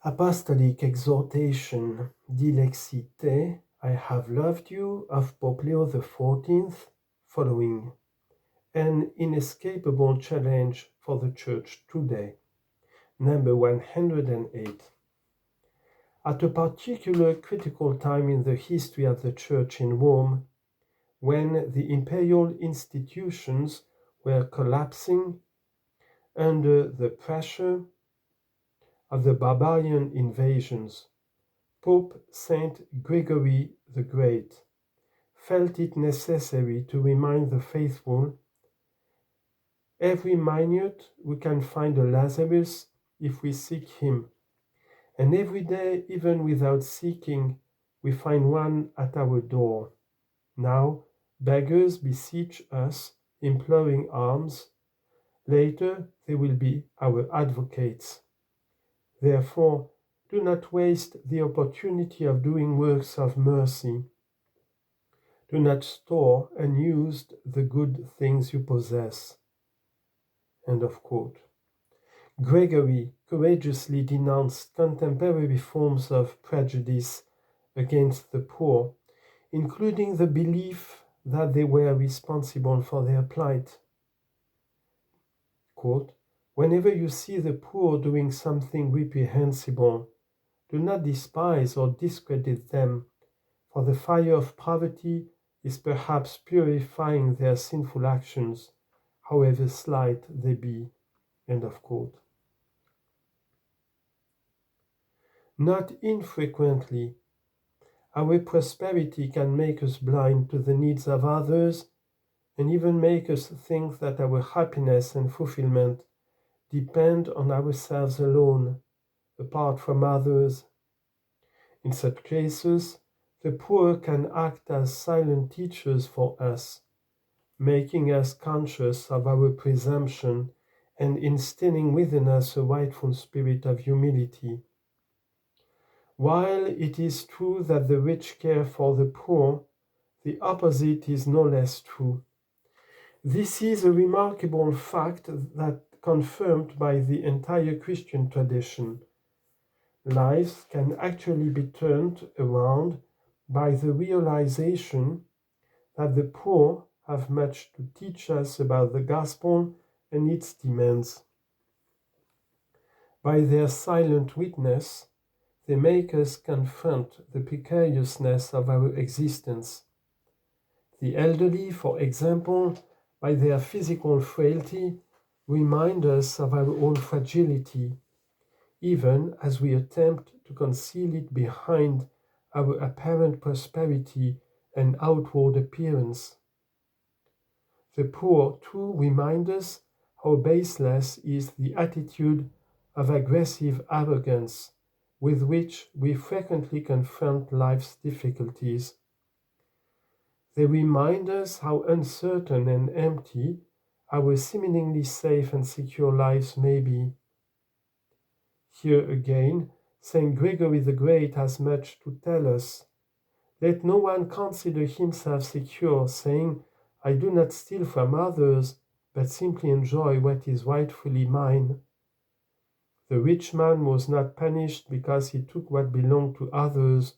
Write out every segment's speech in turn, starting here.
Apostolic Exhortation, DILEXI, I have loved you, of Pope Leo XIV, following. An inescapable challenge for the Church today. Number 108. At a particular critical time in the history of the Church in Rome, when the imperial institutions were collapsing under the pressure of the barbarian invasions, Pope Saint Gregory the Great felt it necessary to remind the faithful, every minute we can find a Lazarus if we seek him, and every day, even without seeking, we find one at our door. Now beggars beseech us, imploring alms. Later they will be our advocates. Therefore, do not waste the opportunity of doing works of mercy. Do not store unused the good things you possess. End of quote. Gregory courageously denounced contemporary forms of prejudice against the poor, including the belief that they were responsible for their plight. Quote, "Whenever you see the poor doing something reprehensible, do not despise or discredit them, for the fire of poverty is perhaps purifying their sinful actions, however slight they be." End of quote. Not infrequently, our prosperity can make us blind to the needs of others and even make us think that our happiness and fulfillment depend on ourselves alone, apart from others. In such cases, the poor can act as silent teachers for us, making us conscious of our presumption and instilling within us a rightful spirit of humility. While it is true that the rich care for the poor, the opposite is no less true. This is a remarkable fact that confirmed by the entire Christian tradition. Lives can actually be turned around by the realization that the poor have much to teach us about the gospel and its demands. By their silent witness, they make us confront the precariousness of our existence. The elderly, for example, by their physical frailty, remind us of our own fragility, even as we attempt to conceal it behind our apparent prosperity and outward appearance. The poor, too, remind us how baseless is the attitude of aggressive arrogance with which we frequently confront life's difficulties. They remind us how uncertain and empty our seemingly safe and secure lives may be. Here again, Saint Gregory the Great has much to tell us. Let no one consider himself secure, saying, "I do not steal from others, but simply enjoy what is rightfully mine." The rich man was not punished because he took what belonged to others,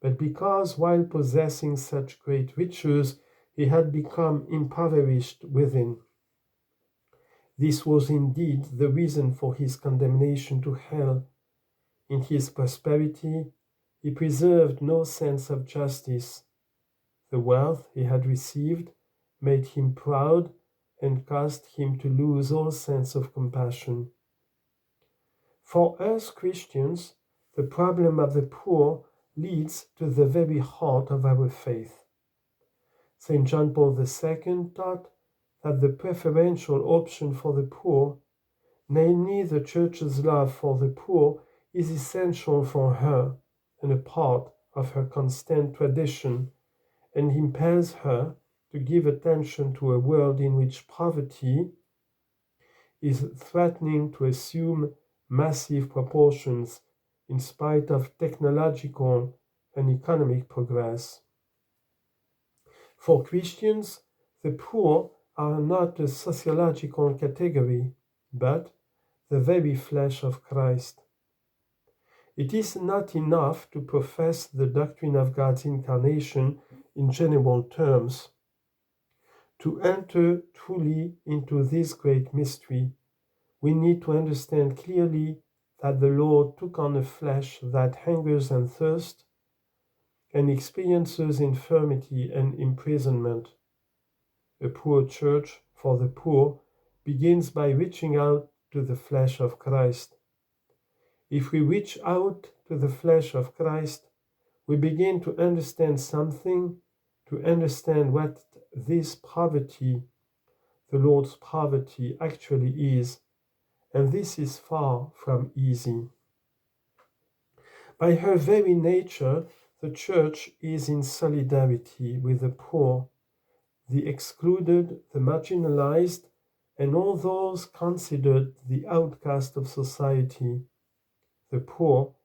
but because while possessing such great riches, he had become impoverished within. This was indeed the reason for his condemnation to hell. In his prosperity, he preserved no sense of justice. The wealth he had received made him proud and caused him to lose all sense of compassion. For us Christians, the problem of the poor leads to the very heart of our faith. St. John Paul II taught that the preferential option for the poor, namely the Church's love for the poor, is essential for her and a part of her constant tradition, and impels her to give attention to a world in which poverty is threatening to assume massive proportions in spite of technological and economic progress. For Christians, the poor are not a sociological category, but the very flesh of Christ. It is not enough to profess the doctrine of God's incarnation in general terms. To enter truly into this great mystery, we need to understand clearly that the Lord took on a flesh that hungers and thirsts and experiences infirmity and imprisonment. A poor church for the poor begins by reaching out to the flesh of Christ. If we reach out to the flesh of Christ, we begin to understand something, to understand what this poverty, the Lord's poverty, actually is, and this is far from easy. By her very nature, the Church is in solidarity with the poor, the excluded, the marginalized, and all those considered the outcast of society. The poor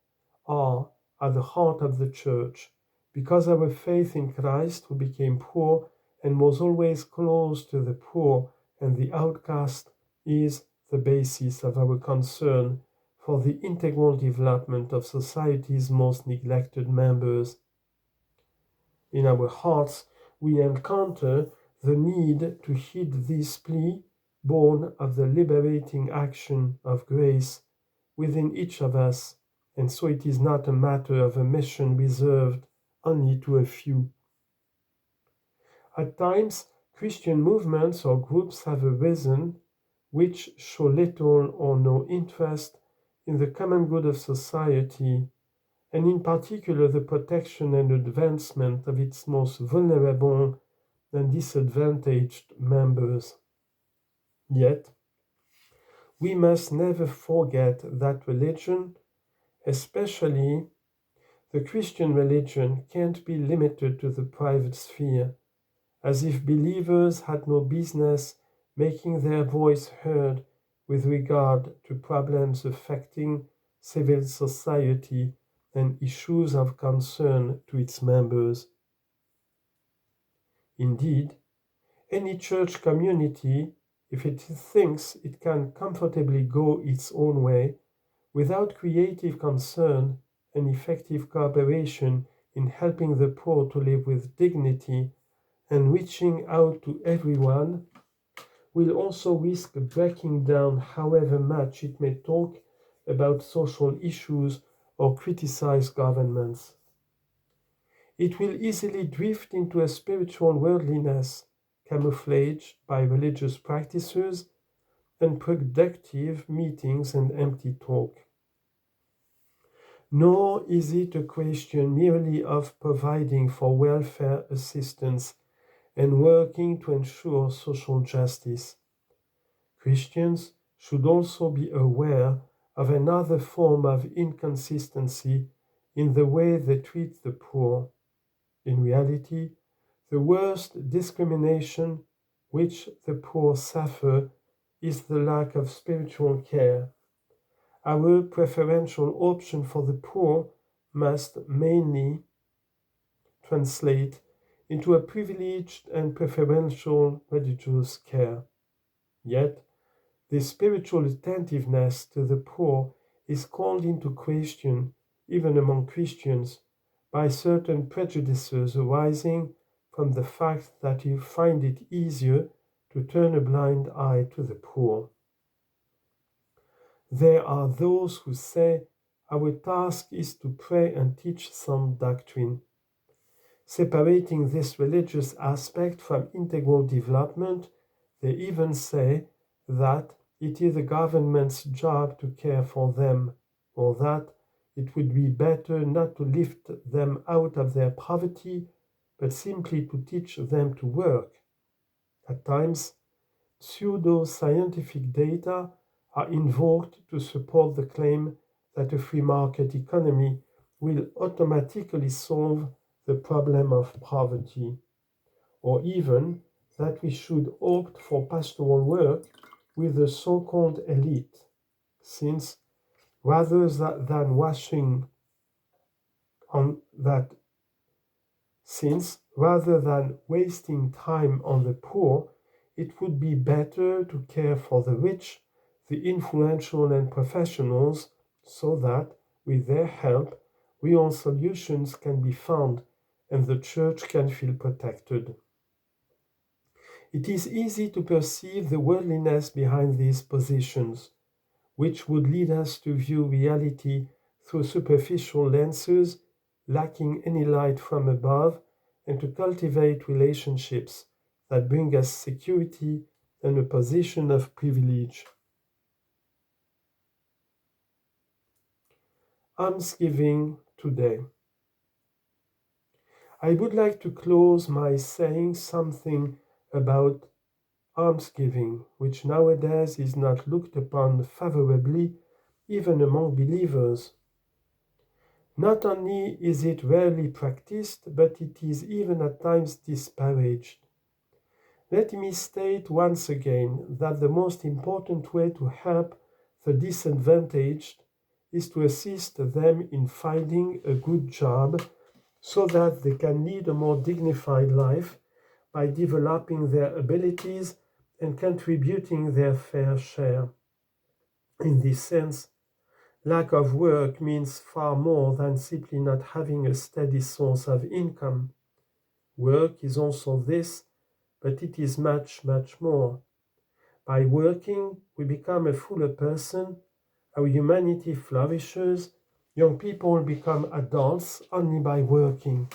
are at the heart of the Church, because our faith in Christ, who became poor and was always close to the poor and the outcast, is the basis of our concern for the integral development of society's most neglected members. In our hearts, we encounter the need to heed this plea, born of the liberating action of grace within each of us, and so it is not a matter of a mission reserved only to a few. At times, Christian movements or groups have arisen which show little or no interest in the common good of society, and in particular the protection and advancement of its most vulnerable and disadvantaged members. Yet, we must never forget that religion, especially the Christian religion, can't be limited to the private sphere, as if believers had no business making their voice heard with regard to problems affecting civil society and issues of concern to its members. Indeed, any church community, if it thinks it can comfortably go its own way, without creative concern and effective cooperation in helping the poor to live with dignity and reaching out to everyone, will also risk breaking down however much it may talk about social issues or criticize governments. It will easily drift into a spiritual worldliness camouflaged by religious practices, unproductive meetings, and empty talk. Nor is it a question merely of providing for welfare assistance and working to ensure social justice. Christians should also be aware of another form of inconsistency in the way they treat the poor. In reality, the worst discrimination which the poor suffer is the lack of spiritual care. Our preferential option for the poor must mainly translate into a privileged and preferential religious care. Yet, this spiritual attentiveness to the poor is called into question, even among Christians, by certain prejudices arising from the fact that you find it easier to turn a blind eye to the poor. There are those who say our task is to pray and teach sound doctrine. Separating this religious aspect from integral development, they even say that it is the government's job to care for them, or that it would be better not to lift them out of their poverty, but simply to teach them to work. At times, pseudo-scientific data are invoked to support the claim that a free market economy will automatically solve the problem of poverty, or even that we should opt for pastoral work with the so-called elite, since rather than wasting time on the poor, it would be better to care for the rich, the influential and professionals, so that With their help, real solutions can be found and the Church can feel protected. It is easy to perceive the worldliness behind these positions, which would lead us to view reality through superficial lenses, lacking any light from above, and to cultivate relationships that bring us security and a position of privilege. Almsgiving today. I would like to close by saying something about almsgiving, which nowadays is not looked upon favorably even among believers. Not only is it rarely practiced, but it is even at times disparaged. Let me state once again that the most important way to help the disadvantaged is to assist them in finding a good job so that they can lead a more dignified life by developing their abilities and contributing their fair share. In this sense, lack of work means far more than simply not having a steady source of income. Work is also this, but it is much, much more. By working, we become a fuller person, our humanity flourishes, young people become adults only by working.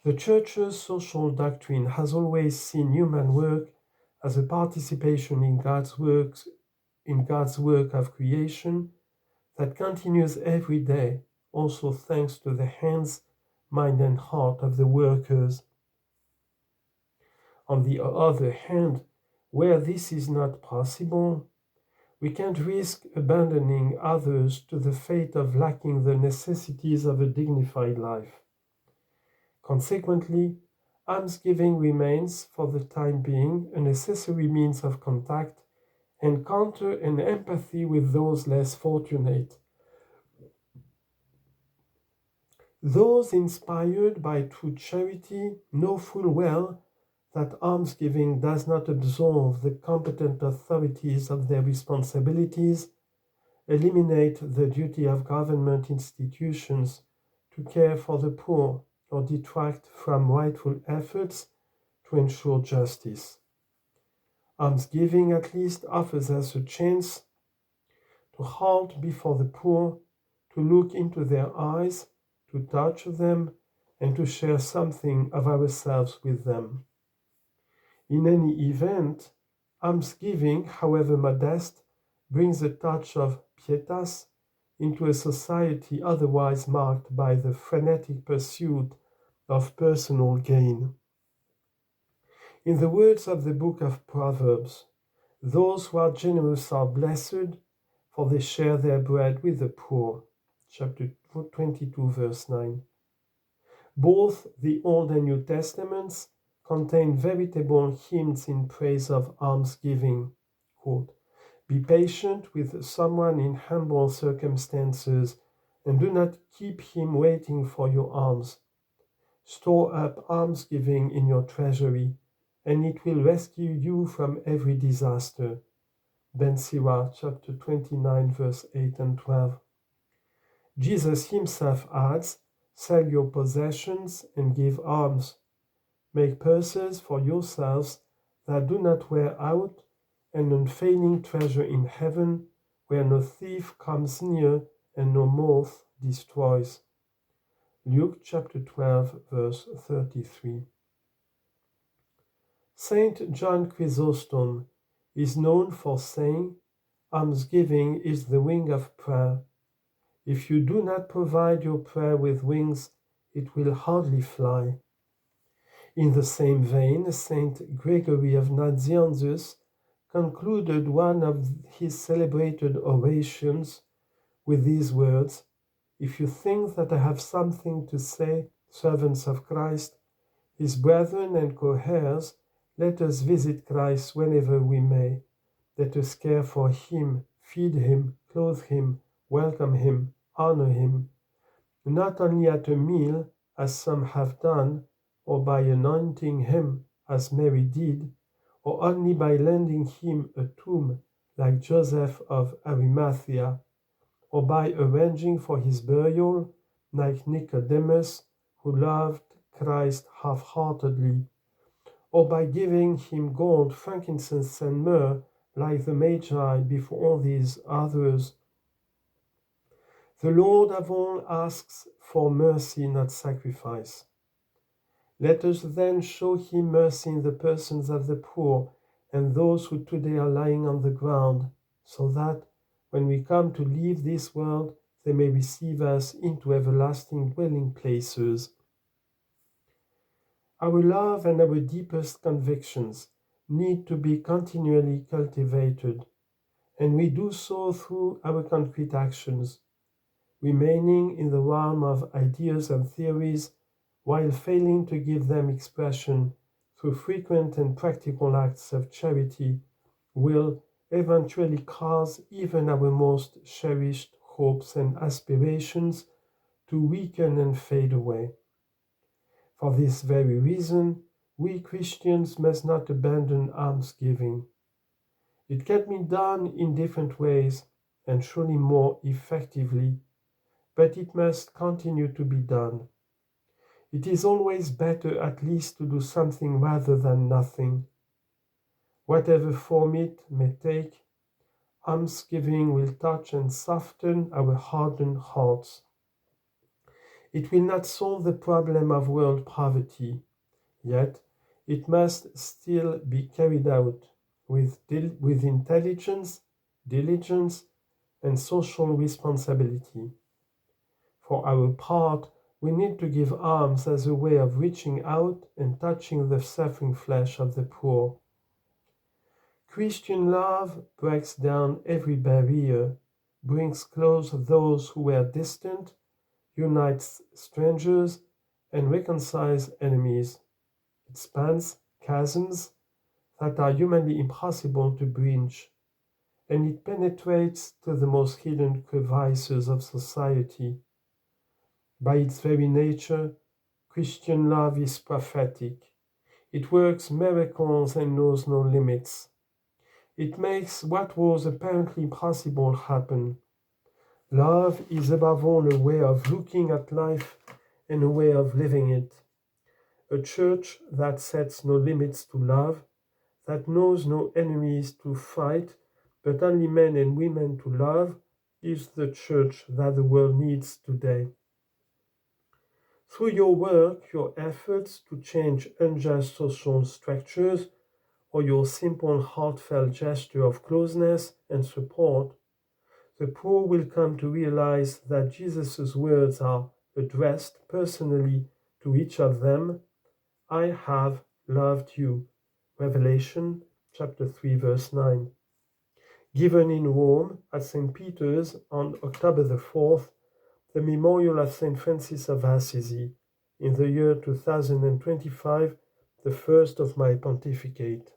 The Church's social doctrine has always seen human work as a participation in God's work of creation that continues every day, also thanks to the hands, mind and heart of the workers. On the other hand, where this is not possible, we can't risk abandoning others to the fate of lacking the necessities of a dignified life. Consequently, almsgiving remains, for the time being, a necessary means of contact, encounter and empathy with those less fortunate. Those inspired by true charity know full well that almsgiving does not absolve the competent authorities of their responsibilities, eliminate the duty of government institutions to care for the poor, or detract from rightful efforts to ensure justice. Almsgiving at least offers us a chance to halt before the poor, to look into their eyes, to touch them, and to share something of ourselves with them. In any event, almsgiving, however modest, brings a touch of pietas into a society otherwise marked by the frenetic pursuit of personal gain. In the words of the book of Proverbs, those who are generous are blessed, for they share their bread with the poor. Chapter 22, verse 9. Both the Old and New Testaments contain veritable hymns in praise of almsgiving. Quote, "Be patient with someone in humble circumstances, and do not keep him waiting for your alms. Store up almsgiving in your treasury, and it will rescue you from every disaster." Ben Sirach, chapter 29, verse 8 and 12. Jesus himself adds, "Sell your possessions and give alms. Make purses for yourselves that do not wear out, an unfailing treasure in heaven, where no thief comes near and no moth destroys." Luke chapter 12, verse 33. Saint John Chrysostom is known for saying, "Almsgiving is the wing of prayer. If you do not provide your prayer with wings, it will hardly fly." In the same vein, Saint Gregory of Nazianzus concluded one of his celebrated orations with these words, "If you think that I have something to say, servants of Christ, his brethren and co-heirs, let us visit Christ whenever we may. Let us care for him, feed him, clothe him, welcome him, honor him, not only at a meal, as some have done, or by anointing him, as Mary did, or only by lending him a tomb, like Joseph of Arimathea, or by arranging for his burial, like Nicodemus, who loved Christ half-heartedly, or by giving him gold, frankincense, and myrrh, like the Magi before all these others. The Lord of all asks for mercy, not sacrifice. Let us then show him mercy in the persons of the poor and those who today are lying on the ground, so that, when we come to leave this world, they may receive us into everlasting dwelling places. Our love and our deepest convictions need to be continually cultivated, and we do so through our concrete actions, remaining in the realm of ideas and theories while failing to give them expression through frequent and practical acts of charity will eventually cause even our most cherished hopes and aspirations to weaken and fade away. For this very reason, we Christians must not abandon almsgiving. It can be done in different ways and surely more effectively, but it must continue to be done. It is always better at least to do something rather than nothing. Whatever form it may take, almsgiving will touch and soften our hardened hearts. It will not solve the problem of world poverty, yet it must still be carried out with intelligence, diligence, and social responsibility. For our part, we need to give alms as a way of reaching out and touching the suffering flesh of the poor. Christian love breaks down every barrier, brings close those who were distant, unites strangers, and reconciles enemies. It spans chasms that are humanly impossible to bridge, and it penetrates to the most hidden crevices of society. By its very nature, Christian love is prophetic. It works miracles and knows no limits. It makes what was apparently impossible happen. Love is above all a way of looking at life and a way of living it. A church that sets no limits to love, that knows no enemies to fight, but only men and women to love, is the church that the world needs today. Through your work, your efforts to change unjust social structures, or your simple heartfelt gesture of closeness and support, the poor will come to realize that Jesus' words are addressed personally to each of them. I have loved you. Revelation chapter 3, verse 9. Given in Rome at St. Peter's on October the 4th, the memorial of St. Francis of Assisi, in the year 2025, the first of my pontificate.